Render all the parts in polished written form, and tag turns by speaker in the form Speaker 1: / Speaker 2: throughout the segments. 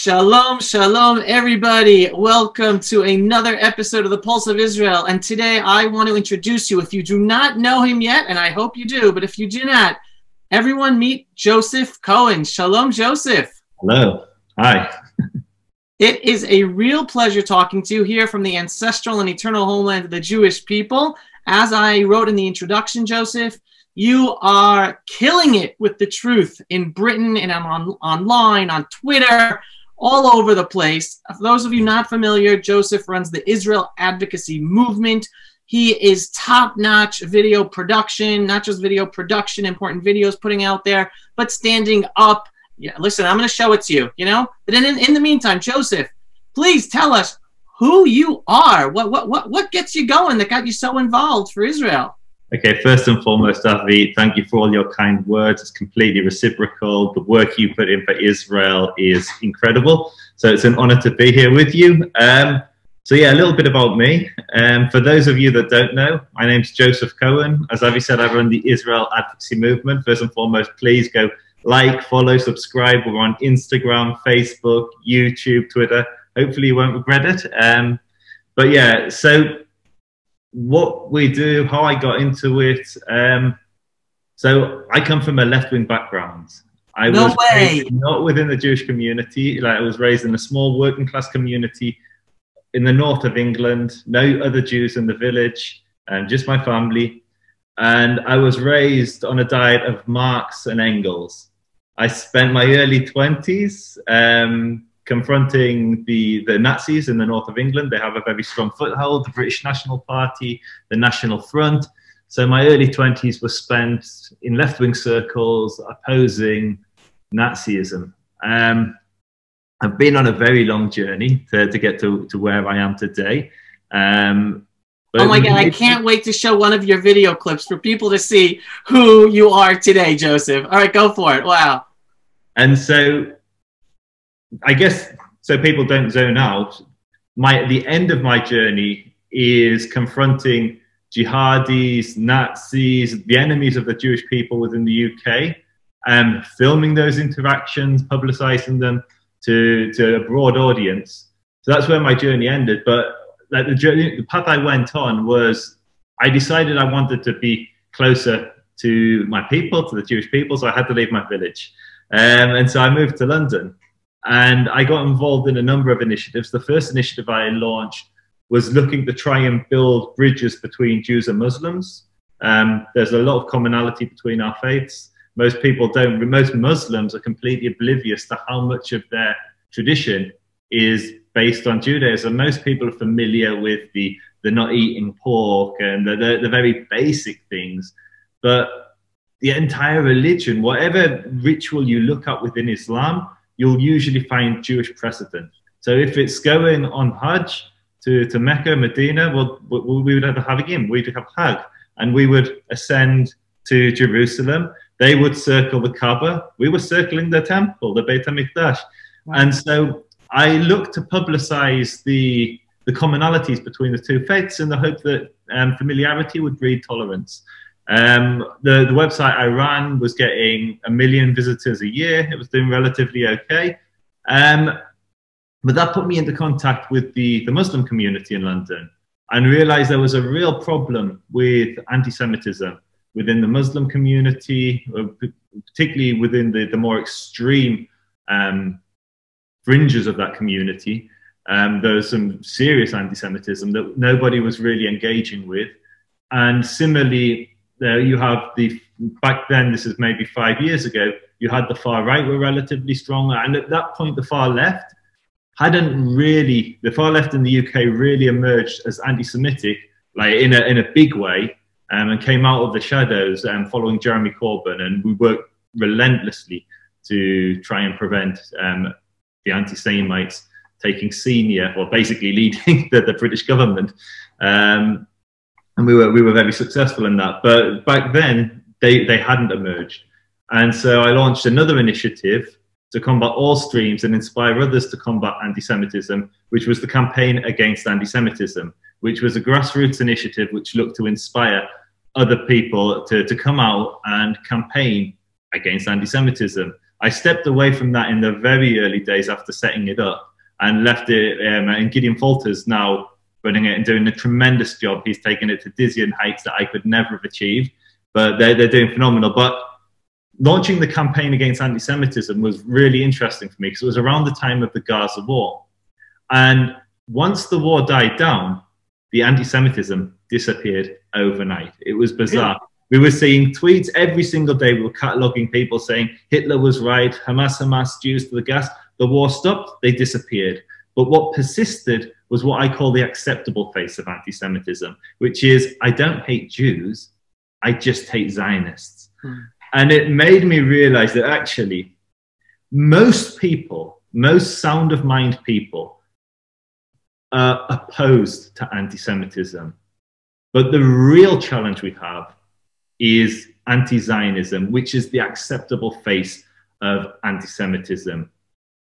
Speaker 1: Shalom, shalom, everybody. Welcome to another episode of the Pulse of Israel. And today I want to introduce you, if you do not know him yet, and I hope you do, but if you do not, everyone meet Joseph Cohen. Shalom, Joseph.
Speaker 2: Hello. Hi.
Speaker 1: It is a real pleasure talking to you here from the ancestral and eternal homeland of the Jewish people. As I wrote in the introduction, Joseph, you are killing it with the truth in Britain and online, on Twitter, all over the place. For those of you not familiar, Joseph runs the Israel Advocacy Movement. He is top-notch video production, not just video production, important videos putting out there, but standing up. Yeah, listen, I'm going to show it to you, you know? But in the meantime, Joseph, please tell us who you are. What gets you going that got you so involved for Israel?
Speaker 2: Okay, first and foremost, Avi, thank you for all your kind words. It's completely reciprocal. The work you put in for Israel is incredible. So it's an honor to be here with you. So yeah, a little bit about me. For those of you that don't know, my name's Joseph Cohen. As Avi said, I run the Israel Advocacy Movement. First and foremost, please go like, follow, subscribe. We're on Instagram, Facebook, YouTube, Twitter. Hopefully you won't regret it. But yeah, so what we do, how I got into it. So I come from a left-wing background. I was raised not within the Jewish community. Like, I was raised in a small working-class community in the north of England. No other Jews in the village, and just my family. And I was raised on a diet of Marx and Engels. I spent my early 20s confronting the Nazis in the north of England. They have a very strong foothold, the British National Party, the National Front. So my early 20s were spent in left-wing circles opposing Nazism. I've been on a very long journey to get to where I am today.
Speaker 1: Oh my God, I can't wait to show one of your video clips for people to see who you are today, Joseph. All right, go for it. Wow.
Speaker 2: And so I guess, so people don't zone out, the end of my journey is confronting jihadis, Nazis, the enemies of the Jewish people within the UK, and filming those interactions, publicizing them to a broad audience. So that's where my journey ended. But like the path I went on was, I decided I wanted to be closer to my people, to the Jewish people, so I had to leave my village. And so I moved to London. And I got involved in a number of initiatives. The first initiative I launched was looking to try and build bridges between Jews and Muslims. There's a lot of commonality between our faiths. Most Muslims are completely oblivious to how much of their tradition is based on Judaism. Most people are familiar with the not eating pork and the very basic things. But the entire religion, whatever ritual you look at within Islam, you'll usually find Jewish precedent. So if it's going on Hajj to Mecca, Medina, well, we would have Hajjim, we'd have Hajj, and we would ascend to Jerusalem. They would circle the Kaaba. We were circling the temple, the Beit HaMikdash. Wow. And so I looked to publicize the commonalities between the two faiths in the hope that familiarity would breed tolerance. The website I ran was getting 1 million visitors a year. It was doing relatively okay. But that put me into contact with the Muslim community in London, and realized there was a real problem with anti-Semitism within the Muslim community, particularly within the more extreme fringes of that community. There was some serious anti-Semitism that nobody was really engaging with. And similarly, you have back then, this is maybe 5 years ago, you had the far right were relatively strong. And at that point, the far left the far left in the UK really emerged as anti-Semitic, like in a big way, and came out of the shadows following Jeremy Corbyn. And we worked relentlessly to try and prevent the anti-Semites taking senior, or basically leading the British government. And we were very successful in that. But back then, they hadn't emerged. And so I launched another initiative to combat all streams and inspire others to combat anti-Semitism, which was the Campaign Against Anti-Semitism, which was a grassroots initiative which looked to inspire other people to come out and campaign against anti-Semitism. I stepped away from that in the very early days after setting it up and left it. And Gideon Falter's now running it and doing a tremendous job. He's taken it to dizzying heights that I could never have achieved, but they're doing phenomenal. But launching the campaign against anti-Semitism was really interesting for me because it was around the time of the Gaza war. And once the war died down, the anti-Semitism disappeared overnight. It was bizarre. We were seeing tweets every single day. We were cataloguing people saying Hitler was right, Hamas, Jews to the gas. The war stopped, they disappeared. But what persisted was what I call the acceptable face of anti-Semitism, which is, I don't hate Jews, I just hate Zionists. And it made me realize that actually most people, most sound of mind people, are opposed to anti-Semitism. But the real challenge we have is anti-Zionism, which is the acceptable face of anti-Semitism.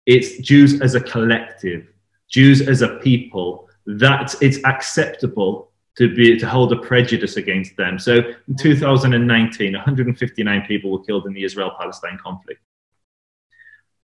Speaker 2: It's Jews as a collective, Jews as a people, that it's acceptable to hold a prejudice against them. So in 2019, 159 people were killed in the Israel-Palestine conflict.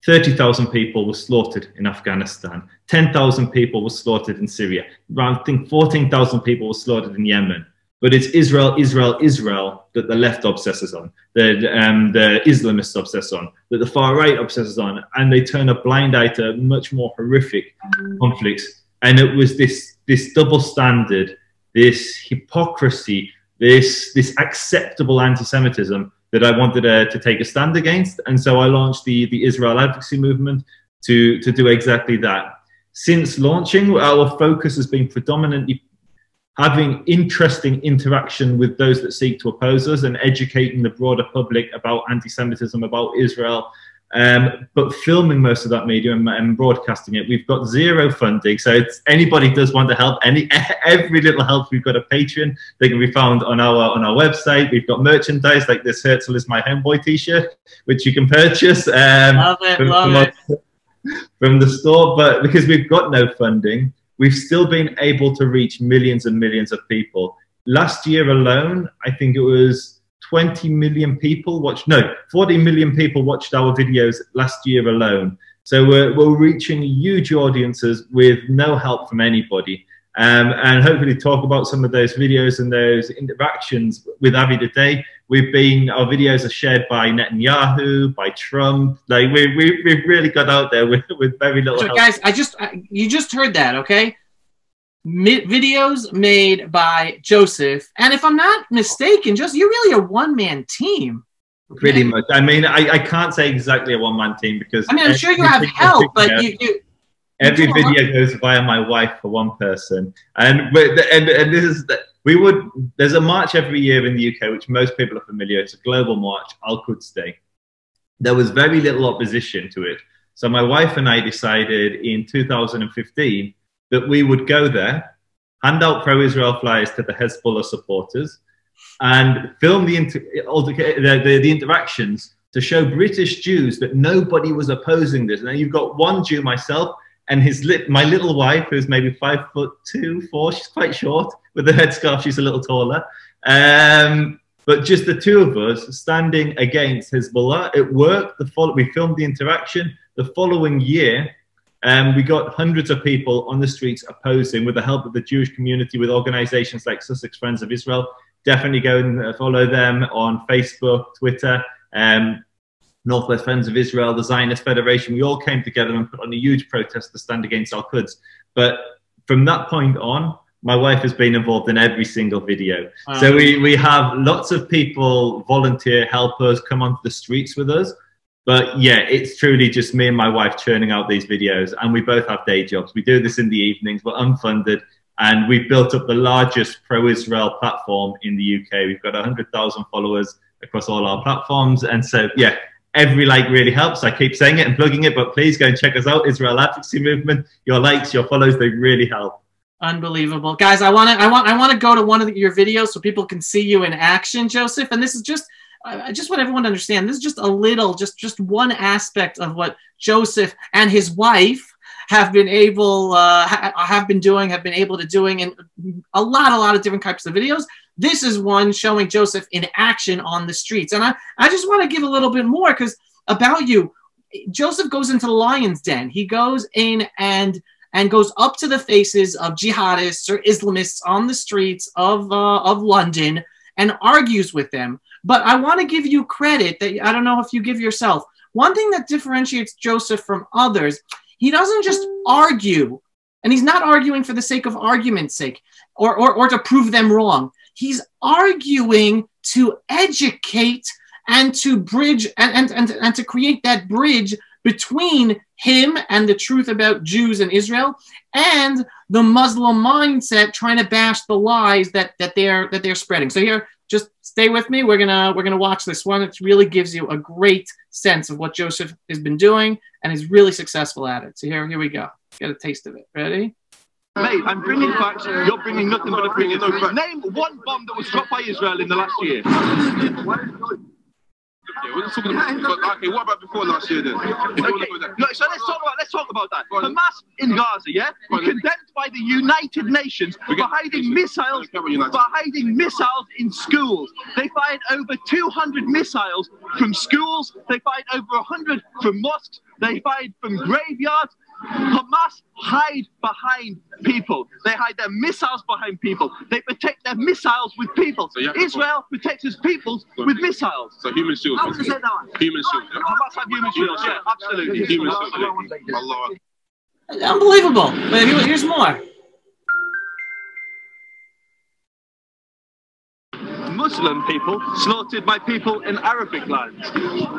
Speaker 2: 30,000 people were slaughtered in Afghanistan. 10,000 people were slaughtered in Syria. Around, I think, 14,000 people were slaughtered in Yemen. But it's Israel, Israel, Israel that the left obsesses on, the Islamists obsess on, that the far right obsesses on, and they turn a blind eye to much more horrific conflicts. And it was this double standard, this hypocrisy, this acceptable anti-Semitism that I wanted to take a stand against. And so I launched the Israel advocacy movement to do exactly that. Since launching, our focus has been predominantly having interesting interaction with those that seek to oppose us and educating the broader public about anti-Semitism, about Israel, but filming most of that media and broadcasting it. We've got zero funding, so if anybody does want to help, every little help. We've got a Patreon. They can be found on our website. We've got merchandise like this Herzl is my homeboy t-shirt, which you can purchase
Speaker 1: love it.
Speaker 2: From the store. But because we've got no funding, we've still been able to reach millions and millions of people. Last year alone, I think it was 20 million people watched, no, 40 million people watched our videos last year alone. So we're reaching huge audiences with no help from anybody. And hopefully talk about some of those videos and those interactions with Avi today. Our videos are shared by Netanyahu, by Trump. Like we've really got out there with very little help.
Speaker 1: Guys, you just heard that, okay? Videos made by Joseph, and if I'm not mistaken, you're really a one-man team.
Speaker 2: Pretty much. I mean, I can't say exactly a one-man team because I mean,
Speaker 1: I'm sure you have help, but
Speaker 2: every video goes via my wife for one person, and this is there's a march every year in the UK, which most people are familiar. It's a global march, Al-Quds Day. There was very little opposition to it, so my wife and I decided in 2015 that we would go there, hand out pro-Israel flyers to the Hezbollah supporters, and film the interactions to show British Jews that nobody was opposing this. Now you've got one Jew, myself, and my little wife, who's maybe 5'2", 4". She's quite short with the headscarf. She's a little taller, but just the two of us standing against Hezbollah. It worked. We filmed the interaction. The following year, we got hundreds of people on the streets opposing, with the help of the Jewish community, with organizations like Sussex Friends of Israel. Definitely go and follow them on Facebook, Twitter, Northwest Friends of Israel, the Zionist Federation. We all came together and put on a huge protest to stand against Al-Quds. But from that point on, my wife has been involved in every single video. So we have lots of people volunteer, help us, come onto the streets with us. But yeah, it's truly just me and my wife churning out these videos, and we both have day jobs. We do this in the evenings, we're unfunded, and we've built up the largest pro-Israel platform in the UK. We've got 100,000 followers across all our platforms. And so, yeah, every like really helps. I keep saying it and plugging it, but please go and check us out, Israel Advocacy Movement. Your likes, your follows, they really help.
Speaker 1: Unbelievable. Guys, I want to go to one of your videos so people can see you in action, Joseph. And this is just, I just want everyone to understand, this is just a little, just one aspect of what Joseph and his wife have been able, have been able to doing in a lot of different types of videos. This is one showing Joseph in action on the streets. And I just want to give a little bit more about you. Joseph goes into the lion's den. He goes in and goes up to the faces of jihadists or Islamists on the streets of London and argues with them. But I want to give you credit that I don't know if you give yourself. One thing that differentiates Joseph from others, he doesn't just argue, and he's not arguing for the sake of argument's sake or to prove them wrong. He's arguing to educate and to bridge and to create that bridge between him and the truth about Jews and Israel and the Muslim mindset trying to bash the lies that they're spreading. So here, just stay with me. We're gonna watch this one. It really gives you a great sense of what Joseph has been doing and is really successful at it. So here we go. Get a taste of it. Ready?
Speaker 3: Mate, I'm bringing facts. You're bringing nothing but opinion. Name one bomb that was dropped by Israel in the last year.
Speaker 4: Yeah, we're talking about, okay, what about before last year then?
Speaker 3: Okay. No, so let's talk about that. Hamas in Gaza, yeah? Condemned by the United Nations for hiding missiles in schools. They fired over 200 missiles from schools. They fired over 100 from mosques. They fired from graveyards. Hamas hide behind people. They hide their missiles behind people. They protect their missiles with people. So Israel protects its peoples with missiles.
Speaker 4: So human shield.
Speaker 3: How would you say that?
Speaker 4: Human shield. Yeah?
Speaker 3: Hamas have human shields. Yeah, absolutely.
Speaker 4: Human shield. Allah.
Speaker 1: Unbelievable. But here's more.
Speaker 3: Muslim people slaughtered my people in Arabic lands.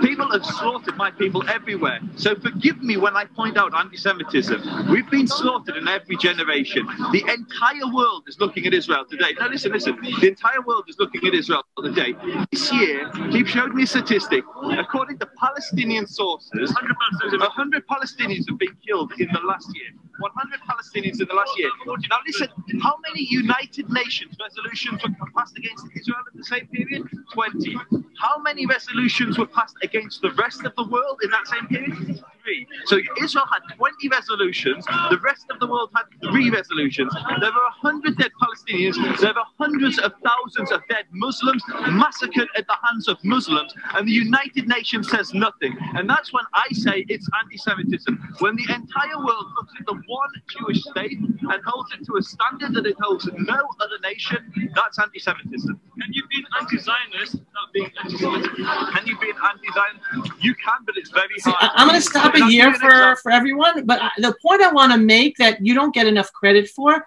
Speaker 3: People have slaughtered my people everywhere. So forgive me when I point out anti-Semitism. We've been slaughtered in every generation. The entire world is looking at Israel today. Now listen. The entire world is looking at Israel today. This year, he showed me a statistic. According to Palestinian sources, 100 Palestinians have been killed in the last year. 100 Palestinians in the last year. Now listen, how many United Nations resolutions were passed against Israel in the same period? 20. How many resolutions were passed against the rest of the world in that same period? 3. So Israel had 20 resolutions, the rest of the world had 3 resolutions. There were 100 dead Palestinians, there were hundreds of thousands of dead Muslims massacred at the hands of Muslims, and the United Nations says nothing. And that's when I say it's anti-Semitism. When the entire world looks at the one Jewish state and holds it to a standard that it holds no other nation, that's anti-Semitism.
Speaker 5: Can you be an anti-Zionist not being anti-Semitic?
Speaker 3: Can you be an anti-Zionist? You can, but it's very hard.
Speaker 1: See, I'm going to stop it here for everyone, but the point I want to make that you don't get enough credit for,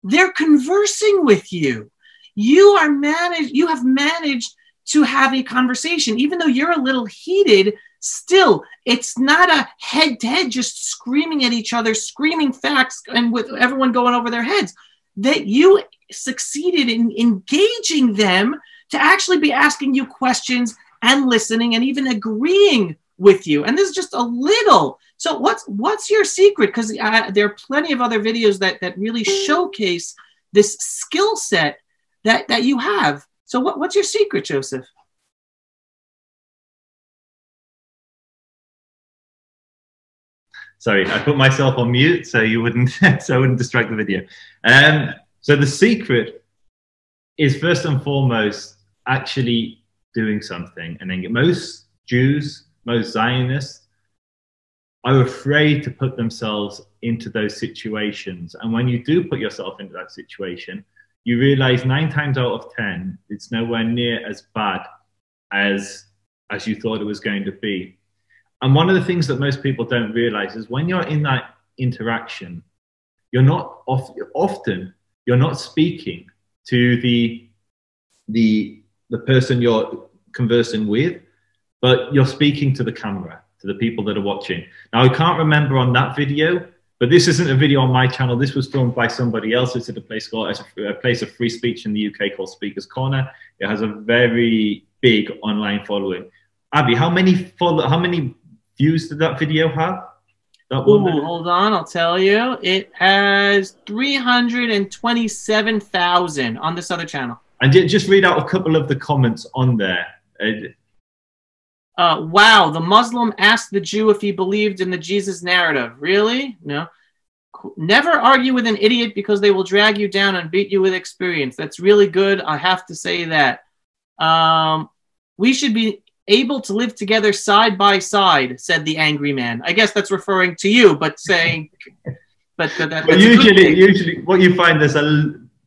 Speaker 1: they're conversing with you. You have managed to have a conversation, even though you're a little heated. Still, it's not a head-to-head, just screaming at each other, screaming facts, and with everyone going over their heads. That you succeeded in engaging them to actually be asking you questions and listening and even agreeing with you. And this is just a little. So what's your secret? Because there are plenty of other videos that really showcase this skill set that you have. So what's your secret, Joseph?
Speaker 2: Sorry, I put myself on mute so you wouldn't, so I wouldn't distract the video. So the secret is first and foremost actually doing something. And then most Jews, most Zionists are afraid to put themselves into those situations. And when you do put yourself into that situation, you realize 9 times out of 10, it's nowhere near as bad as you thought it was going to be. And one of the things that most people don't realize is when you're in that interaction, you're not often you're not speaking to the person you're conversing with, but you're speaking to the camera, to the people that are watching. Now, I can't remember on that video, but this isn't a video on my channel. This was filmed by somebody else. It's at a place of free speech in the UK called Speaker's Corner. It has a very big online following. Abby, how many views did that video have?
Speaker 1: Ooh, hold on, I'll tell you. It has 327,000 on this other channel.
Speaker 2: And just read out a couple of the comments on there.
Speaker 1: Wow, the Muslim asked the Jew if he believed in the Jesus narrative. Really? No. Never argue with an idiot because they will drag you down and beat you with experience. That's really good. I have to say that. We should be able to live together side by side, said the angry man. I guess that's referring to you, but saying, but
Speaker 2: usually what you find, there's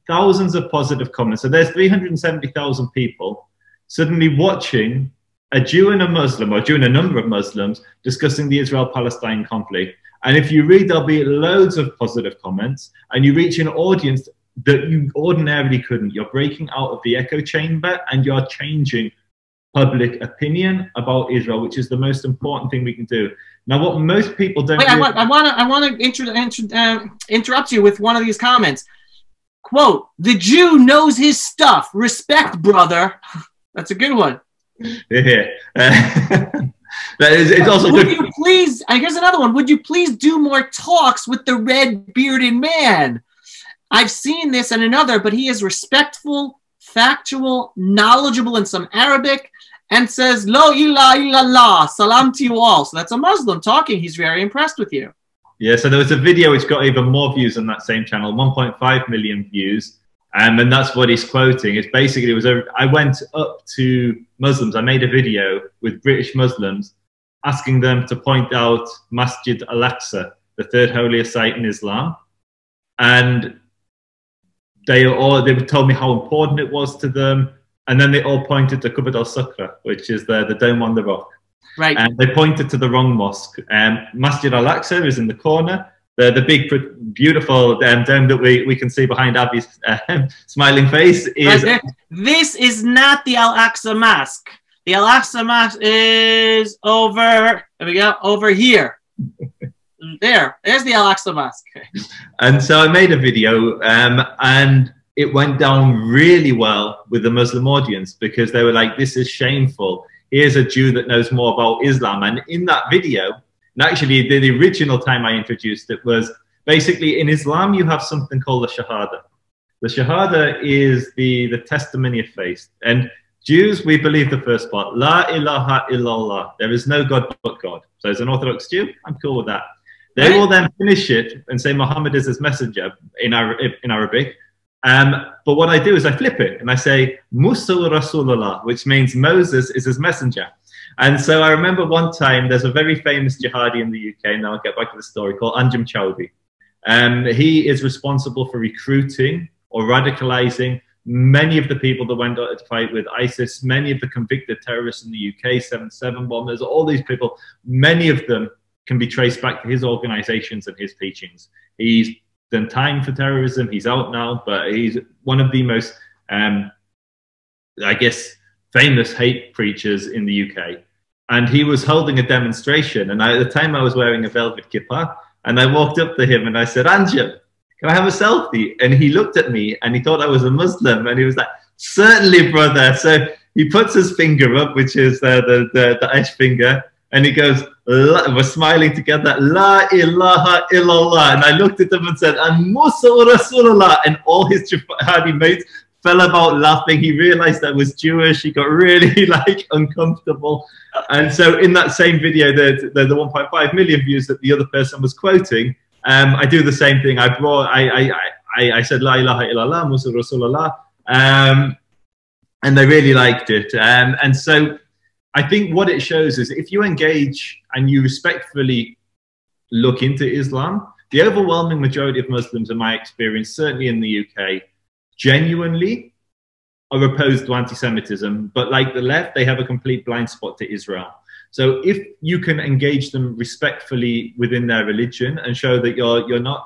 Speaker 2: thousands of positive comments. So there's 370,000 people suddenly watching a Jew and a Muslim, or a Jew and a number of Muslims, discussing the Israel-Palestine conflict. And if you read, there'll be loads of positive comments, and you reach an audience that you ordinarily couldn't. You're breaking out of the echo chamber, and you're changing public opinion about Israel, which is the most important thing we can do. Now, what most people don't...
Speaker 1: Wait, I want to interrupt you with one of these comments. Quote, "The Jew knows his stuff. Respect, brother." That's a good one.
Speaker 2: Yeah. It's also
Speaker 1: would
Speaker 2: good.
Speaker 1: You please, here's another one. Would you please do more talks with the red bearded man? I've seen this and another, but he is respectful, factual, knowledgeable in some Arabic, and says, "Lo ilaha illallah, salam to you all." So that's a Muslim talking. He's very impressed with you.
Speaker 2: Yeah, so there was a video which got even more views on that same channel, 1.5 million views. And that's what he's quoting. It's basically, I went up to Muslims. I made a video with British Muslims asking them to point out Masjid Al-Aqsa, the third holiest site in Islam. And they told me how important it was to them. And then they all pointed to Qubbat al-Sakra, which is the dome on the rock.
Speaker 1: Right.
Speaker 2: And they pointed to the wrong mosque. Masjid Al-Aqsa is in the corner. The big, beautiful dome that we can see behind Abby's smiling face is...
Speaker 1: Right, this is not the Al-Aqsa Mosque. The Al-Aqsa Mosque is over... There we go. Over here. There's the Al-Aqsa Mosque.
Speaker 2: And so I made a video, and it went down really well with the Muslim audience, because they were like, "This is shameful. Here's a Jew that knows more about Islam." And in that video... And actually, the original time I introduced it was basically in Islam, you have something called the Shahada. The Shahada is the testimony of faith. And Jews, we believe the first part, La ilaha illallah. There is no God but God. So as an Orthodox Jew, I'm cool with that. They will then finish it and say Muhammad is his messenger in Arabic. But what I do is I flip it and I say Musa Rasulullah, which means Moses is his messenger. And so I remember one time, there's a very famous jihadi in the UK, and I'll get back to the story, called Anjem Chowdhury. He is responsible for recruiting or radicalizing many of the people that went out to fight with ISIS, many of the convicted terrorists in the UK, 7/7 bombers, all these people, many of them can be traced back to his organizations and his teachings. He's done time for terrorism, he's out now, but he's one of the most, I guess, famous hate preachers in the UK. And he was holding a demonstration, and at the time I was wearing a velvet kippah, and I walked up to him and I said, "Anjem, can I have a selfie?" And he looked at me and he thought I was a Muslim, and he was like, "Certainly, brother." So he puts his finger up, which is the edge finger, and he goes, we're smiling together, "La ilaha illallah." And I looked at him and said, "And Musa Rasulullah," and all his jihadi mates fell about laughing. He realized I was Jewish. He got really uncomfortable. And so in that same video, the 1.5 million views that the other person was quoting, I do the same thing. I said, "La ilaha illallah, Musa Rasulullah," and they really liked it. And so I think what it shows is if you engage and you respectfully look into Islam, the overwhelming majority of Muslims, in my experience, certainly in the UK, genuinely are opposed to anti-Semitism, but like the left, they have a complete blind spot to Israel. So if you can engage them respectfully within their religion and show that you're not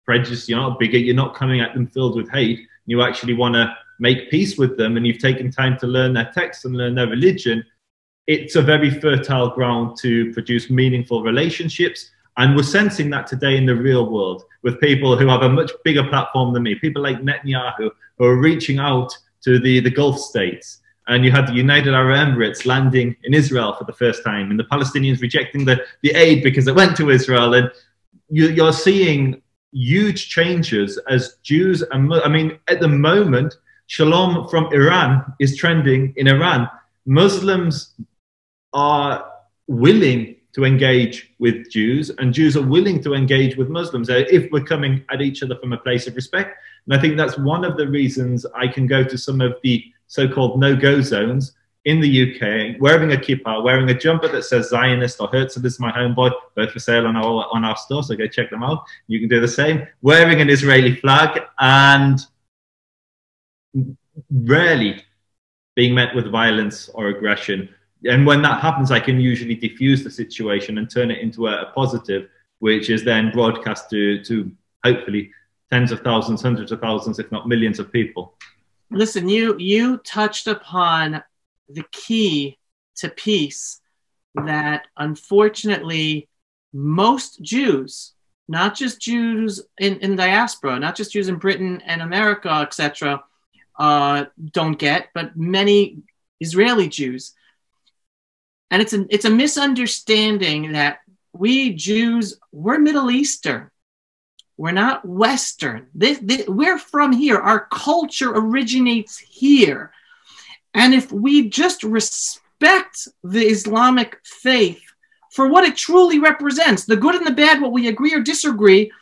Speaker 2: prejudiced, you're not a bigot, you're not coming at them filled with hate, you actually want to make peace with them, and you've taken time to learn their text and learn their religion, it's a very fertile ground to produce meaningful relationships. And we're sensing that today in the real world with people who have a much bigger platform than me, people like Netanyahu, who are reaching out to the Gulf states. And you had the United Arab Emirates landing in Israel for the first time, and the Palestinians rejecting the aid because it went to Israel. And you're seeing huge changes as Jews, and I mean, at the moment, Shalom from Iran is trending in Iran. Muslims are willing to engage with Jews, and Jews are willing to engage with Muslims if we're coming at each other from a place of respect. And I think that's one of the reasons I can go to some of the so-called no-go zones in the UK, wearing a kippah, wearing a jumper that says Zionist or Herzl is my homeboy, both for sale on our store, so go check them out. You can do the same. Wearing an Israeli flag and rarely being met with violence or aggression. And when that happens, I can usually diffuse the situation and turn it into a positive, which is then broadcast to hopefully tens of thousands, hundreds of thousands, if not millions of people.
Speaker 1: Listen, you touched upon the key to peace that unfortunately most Jews, not just Jews in diaspora, not just Jews in Britain and America, etc., don't get, but many Israeli Jews. And it's a misunderstanding that we Jews, we're Middle Eastern. We're not Western. We're from here. Our culture originates here. And if we just respect the Islamic faith for what it truly represents, the good and the bad, what we agree or disagree,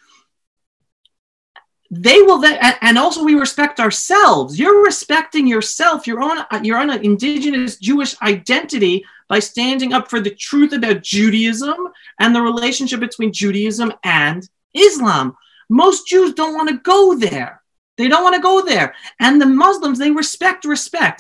Speaker 1: they will then, and also we respect ourselves. You're respecting yourself, your own indigenous Jewish identity by standing up for the truth about Judaism and the relationship between Judaism and Islam. Most Jews don't want to go there. They don't want to go there. And the Muslims, they respect.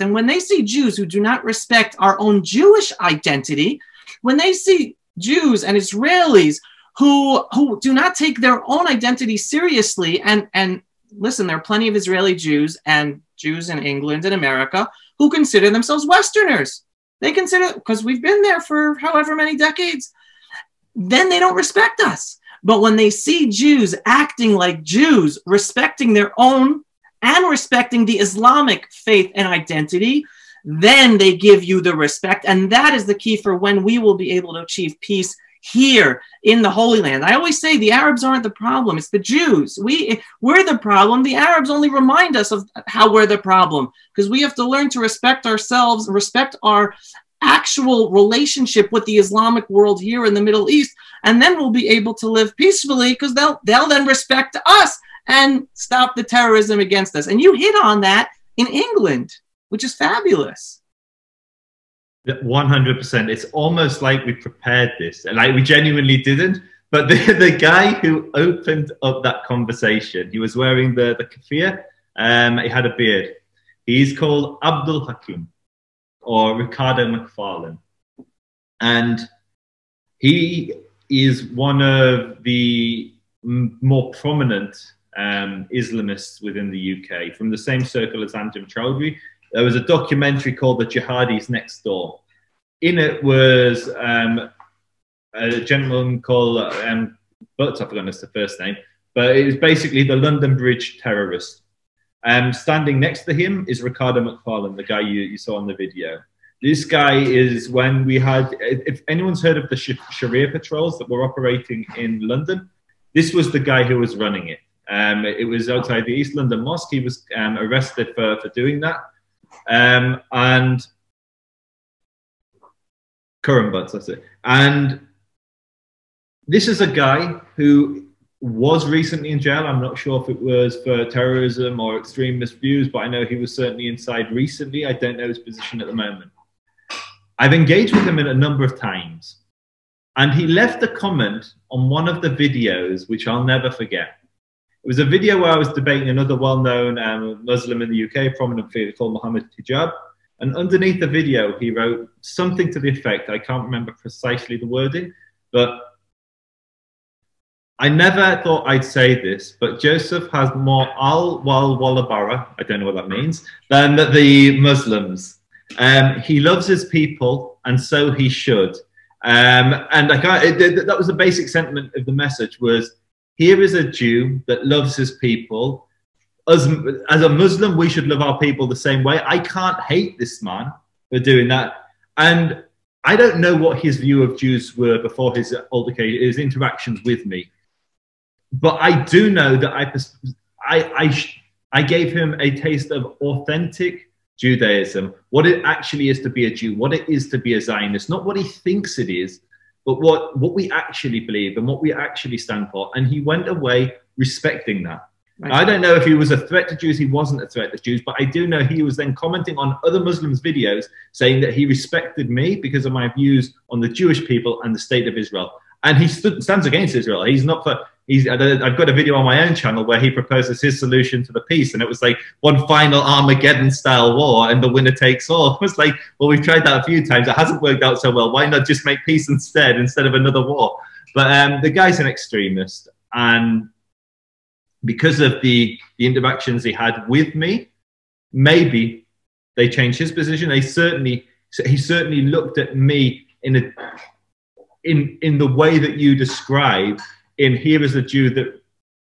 Speaker 1: And when they see Jews who do not respect our own Jewish identity, when they see Jews and Israelis who do not take their own identity seriously, and listen, there are plenty of Israeli Jews and Jews in England and America who consider themselves Westerners. They consider, because we've been there for however many decades, then they don't respect us. But when they see Jews acting like Jews, respecting their own and respecting the Islamic faith and identity, then they give you the respect. And that is the key for when we will be able to achieve peace here in the Holy Land. I always say the Arabs aren't the problem. It's the Jews. We're the problem. The Arabs only remind us of how we're the problem, because we have to learn to respect ourselves, respect our actual relationship with the Islamic world here in the Middle East, and then we'll be able to live peacefully, because they'll then respect us and stop the terrorism against us. And you hit on that in England, which is fabulous.
Speaker 2: 100%. It's almost like we prepared this, and like we genuinely didn't. But the guy who opened up that conversation, he was wearing the keffiyeh, he had a beard. He's called Abdul Hakim, or Ricardo McFarlane. And he is one of the more prominent Islamists within the UK, from the same circle as Anjem Choudhury. There was a documentary called The Jihadis Next Door. In it was a gentleman called Butts, I've forgotten his first name, but it was basically the London Bridge terrorist. Standing next to him is Ricardo McFarlane, the guy you saw in the video. This guy is when we had, if anyone's heard of the Sharia patrols that were operating in London, this was the guy who was running it. It was outside the East London Mosque. He was arrested for doing that. And Curran Butts, that's it. And this is a guy who was recently in jail. I'm not sure if it was for terrorism or extremist views, but I know he was certainly inside recently. I don't know his position at the moment. I've engaged with him a number of times, and he left a comment on one of the videos, which I'll never forget. It was a video where I was debating another well-known Muslim in the UK, prominent figure called Mohammed Hijab. And underneath the video, he wrote something to the effect, I can't remember precisely the wording, but I never thought I'd say this, but Joseph has more al-wal-walabara, I don't know what that means, than the Muslims. He loves his people, and so he should. And that was the basic sentiment of the message was, here is a Jew that loves his people. As a Muslim, we should love our people the same way. I can't hate this man for doing that. And I don't know what his view of Jews were before his altercation, his interactions with me. But I do know that I gave him a taste of authentic Judaism, what it actually is to be a Jew, what it is to be a Zionist, not what he thinks it is, but what we actually believe and what we actually stand for. And he went away respecting that.
Speaker 1: Right.
Speaker 2: I don't know if he was a threat to Jews. He wasn't a threat to Jews, but I do know he was then commenting on other Muslims' videos saying that he respected me because of my views on the Jewish people and the state of Israel. And he stands against Israel. He's not for. I've got a video on my own channel where he proposes his solution to the peace, and it was like one final Armageddon-style war, and the winner takes all. It was like, well, we've tried that a few times. It hasn't worked out so well. Why not just make peace instead of another war? But the guy's an extremist, and because of the interactions he had with me, maybe they changed his position. He certainly looked at me in the way that you describe. In here is a Jew that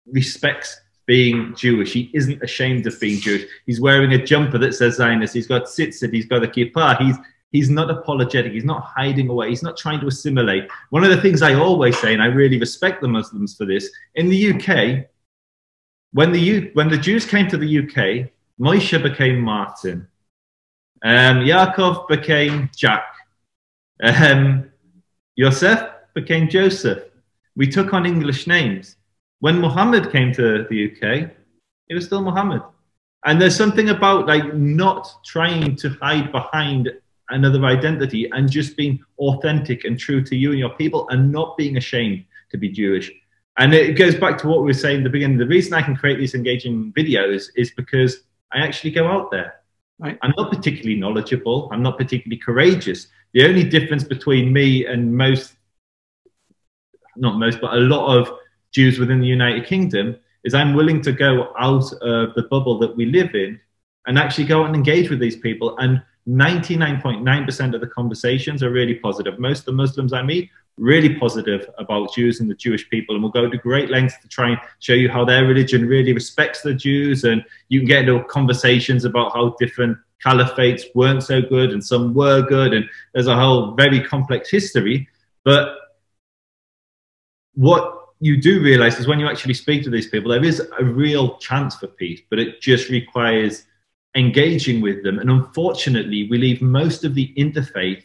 Speaker 2: respects being Jewish. He isn't ashamed of being Jewish. He's wearing a jumper that says Zionist. He's got tzitzit. He's got a kippah. He's not apologetic. He's not hiding away. He's not trying to assimilate. One of the things I always say, and I really respect the Muslims for this, in the UK, when the Jews came to the UK, Moshe became Martin. Yaakov became Jack. Yosef became Joseph. We took on English names. When Muhammad came to the UK, it was still Muhammad. And there's something about like not trying to hide behind another identity and just being authentic and true to you and your people and not being ashamed to be Jewish. And it goes back to what we were saying at the beginning. The reason I can create these engaging videos is because I actually go out there. Right? I'm not particularly knowledgeable. I'm not particularly courageous. The only difference between me and a lot of Jews within the United Kingdom is I'm willing to go out of the bubble that we live in and actually go out and engage with these people. And 99.9% of the conversations are really positive. Most of the Muslims I meet, really positive about Jews and the Jewish people, and we'll go to great lengths to try and show you how their religion really respects the Jews, and you can get into conversations about how different caliphates weren't so good and some were good, and there's a whole very complex history. But what you do realize is when you actually speak to these people, there is a real chance for peace, but it just requires engaging with them. And unfortunately, we leave most of the interfaith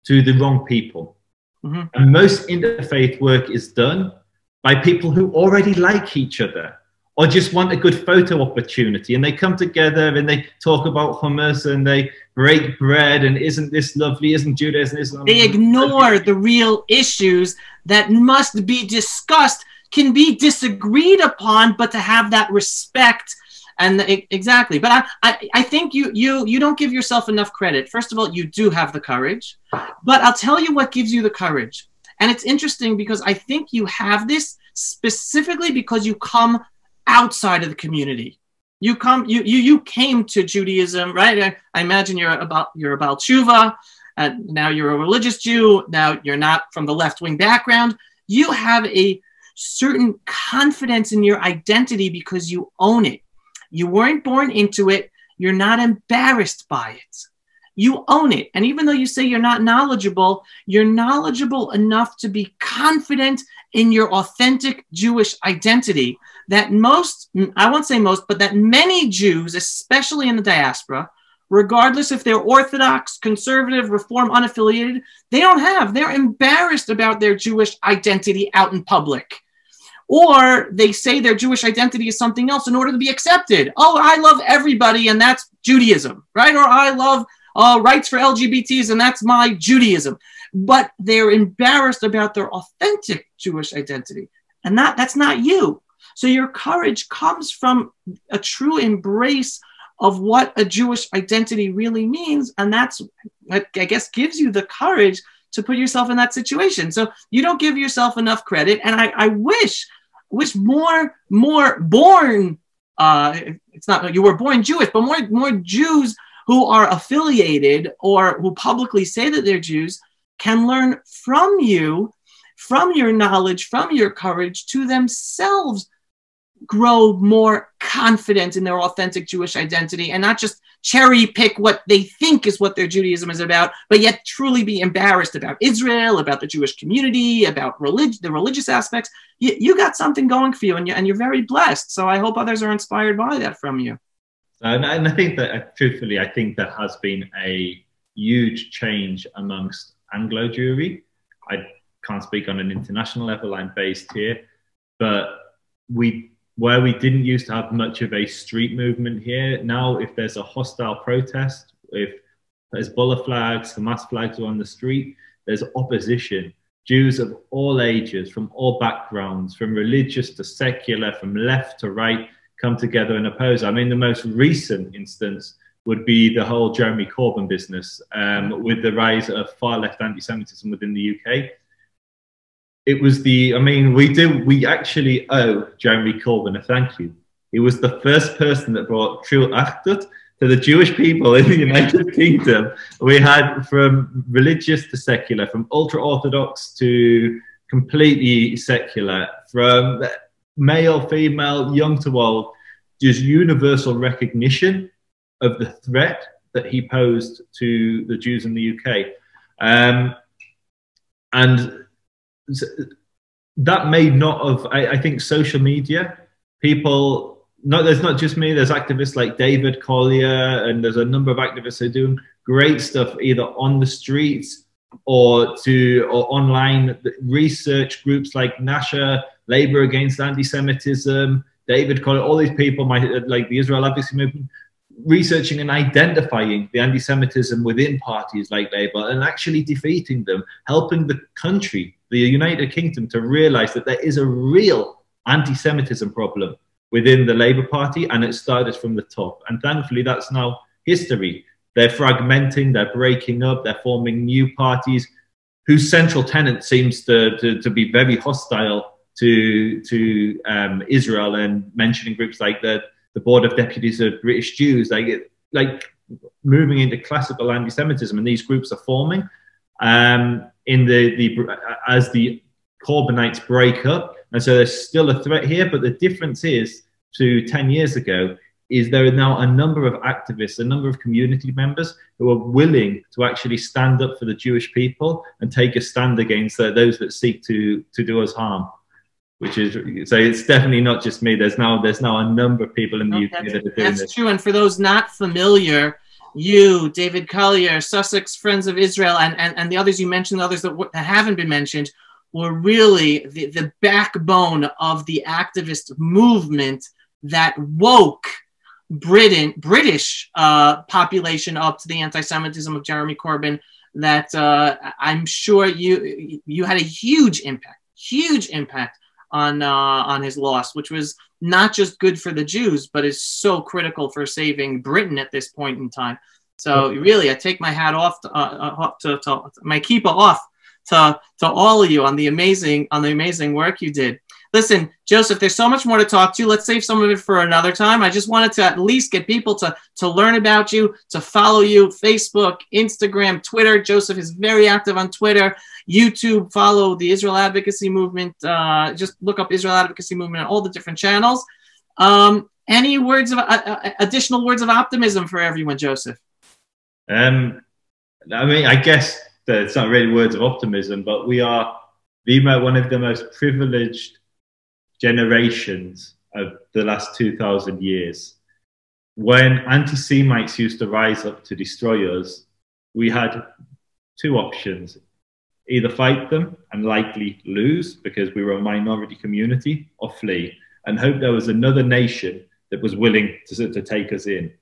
Speaker 2: to the wrong people. Mm-hmm. And most interfaith work is done by people who already like each other or just want a good photo opportunity. And they come together and they talk about hummus and they break bread and isn't this lovely, isn't Judaism, Islam.
Speaker 1: They ignore the real issues that must be discussed, can be disagreed upon, but to have that respect. And exactly. But I think you don't give yourself enough credit. First of all, you do have the courage, but I'll tell you what gives you the courage. And it's interesting because I think you have this specifically because you come outside of the community. You came to Judaism, right? I imagine you're about tshuva, and now you're a religious Jew. Now you're not from the left-wing background. You have a certain confidence in your identity because you own it. You weren't born into it. You're not embarrassed by it. You own it. And even though you say you're knowledgeable enough to be confident in your authentic Jewish identity that most, I won't say most, but that many Jews, especially in the diaspora, regardless if they're Orthodox, conservative, Reform, unaffiliated, they don't have. They're embarrassed about their Jewish identity out in public. Or they say their Jewish identity is something else in order to be accepted. Oh, I love everybody, and that's Judaism, right? Or I love rights for LGBTs, and that's my Judaism. But they're embarrassed about their authentic Jewish identity, and that's not you. So your courage comes from a true embrace of what a Jewish identity really means, and that's, I guess, gives you the courage to put yourself in that situation. So you don't give yourself enough credit. And I wish more born, it's not, you were born Jewish, but more Jews who are affiliated or who publicly say that they're Jews can learn from you, from your knowledge, from your courage to themselves grow more confident in their authentic Jewish identity and not just cherry pick what they think is what their Judaism is about, but yet truly be embarrassed about Israel, about the Jewish community, about the religious aspects. You got something going for you, and you're very blessed. So I hope others are inspired by that from you.
Speaker 2: And I think that, truthfully, I think there has been a huge change amongst Anglo Jewry. I can't speak on an international level. I'm based here, but where we didn't used to have much of a street movement here, now if there's a hostile protest, if Hezbollah flags, Hamas flags are on the street, there's opposition. Jews of all ages, from all backgrounds, from religious to secular, from left to right, come together and oppose. I mean, the most recent instance would be the whole Jeremy Corbyn business, with the rise of far left anti-Semitism within the UK. It was we actually owe Jeremy Corbyn a thank you. He was the first person that brought true Achdut to the Jewish people in the United Kingdom. We had from religious to secular, from ultra-Orthodox to completely secular, from male, female, young to old, just universal recognition of the threat that he posed to the Jews in the UK. And that may not have, I think social media, people, there's not just me, there's activists like David Collier, and there's a number of activists who are doing great stuff either on the streets or online research groups like NASHA, Labour Against Anti-Semitism, David Collier, all these people, like the Israel Advocacy Movement, researching and identifying the anti-Semitism within parties like Labour and actually defeating them, helping the country, the United Kingdom, to realise that there is a real anti-Semitism problem within the Labour Party, and it started from the top. And thankfully, that's now history. They're fragmenting, they're breaking up, they're forming new parties whose central tenet seems to be very hostile to Israel, and mentioning groups like the Board of Deputies of British Jews, like moving into classical anti-Semitism, and these groups are forming as the Corbynites break up. And so there's still a threat here, but the difference is to 10 years ago is there are now a number of activists, a number of community members who are willing to actually stand up for the Jewish people and take a stand against those that seek to do us harm. Which is, so it's definitely not just me. There's now a number of people in the UK that are doing this.
Speaker 1: That's true. And for those not familiar, you, David Collier, Sussex Friends of Israel, and the others you mentioned, the others that haven't been mentioned, were really the backbone of the activist movement that woke British population up to the anti-Semitism of Jeremy Corbyn. That I'm sure you had a huge impact on his loss, which was not just good for the Jews, but is so critical for saving Britain at this point in time. So really, I take my hat off to my kippah off to all of you on the amazing work you did. Listen, Joseph, there's so much more to talk to. Let's save some of it for another time. I just wanted to at least get people to learn about you, to follow you, Facebook, Instagram, Twitter. Joseph is very active on Twitter. YouTube, follow the Israel Advocacy Movement. Just look up Israel Advocacy Movement on all the different channels. Any words of additional words of optimism for everyone, Joseph?
Speaker 2: I mean, I guess that it's not really words of optimism, but we are one of the most privileged generations of the last 2,000 years. When anti-Semites used to rise up to destroy us, we had two options: either fight them and likely lose because we were a minority community, or flee and hope there was another nation that was willing to take us in.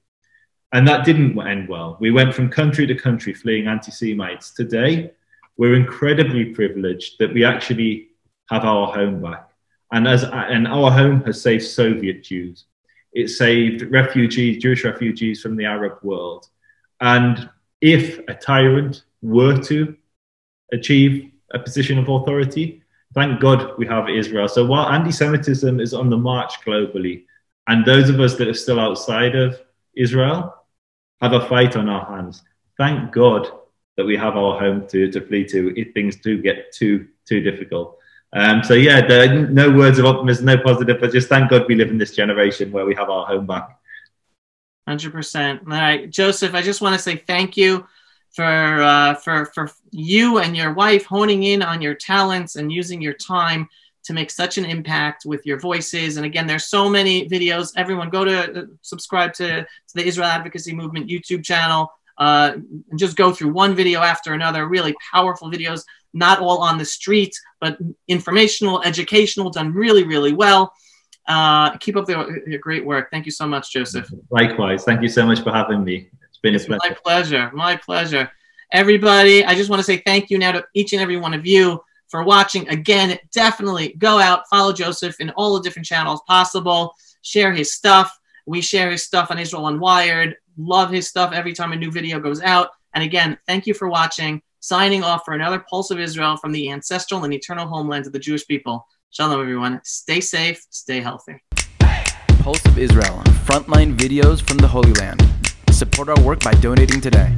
Speaker 2: And that didn't end well. We went from country to country fleeing anti-Semites. Today, we're incredibly privileged that we actually have our home back. And our home has saved Soviet Jews. It saved refugees, Jewish refugees from the Arab world. And if a tyrant were to achieve a position of authority, thank God we have Israel. So while anti-Semitism is on the march globally, and those of us that are still outside of Israel have a fight on our hands, thank God that we have our home to flee to if things do get too difficult. So yeah, there are no words of optimism, no positive, but just thank God we live in this generation where we have our home back.
Speaker 1: 100%. All right, Joseph, I just want to say thank you for you and your wife honing in on your talents and using your time to make such an impact with your voices. And again, there's so many videos. Everyone go to subscribe to the Israel Advocacy Movement YouTube channel. And just go through one video after another, really powerful videos, not all on the street, but informational, educational, done really, really well. Keep up your great work. Thank you so much, Joseph.
Speaker 2: Likewise. Thank you so much for having me. It's been a pleasure.
Speaker 1: My pleasure. My pleasure. Everybody, I just want to say thank you now to each and every one of you for watching. Again, definitely go out, follow Joseph in all the different channels possible. Share his stuff. We share his stuff on Israel Unwired. Love his stuff every time a new video goes out. And again, thank you for watching. Signing off for another Pulse of Israel from the ancestral and eternal homeland of the Jewish people. Shalom, everyone. Stay safe. Stay healthy.
Speaker 6: Pulse of Israel, frontline videos from the Holy Land. Support our work by donating today.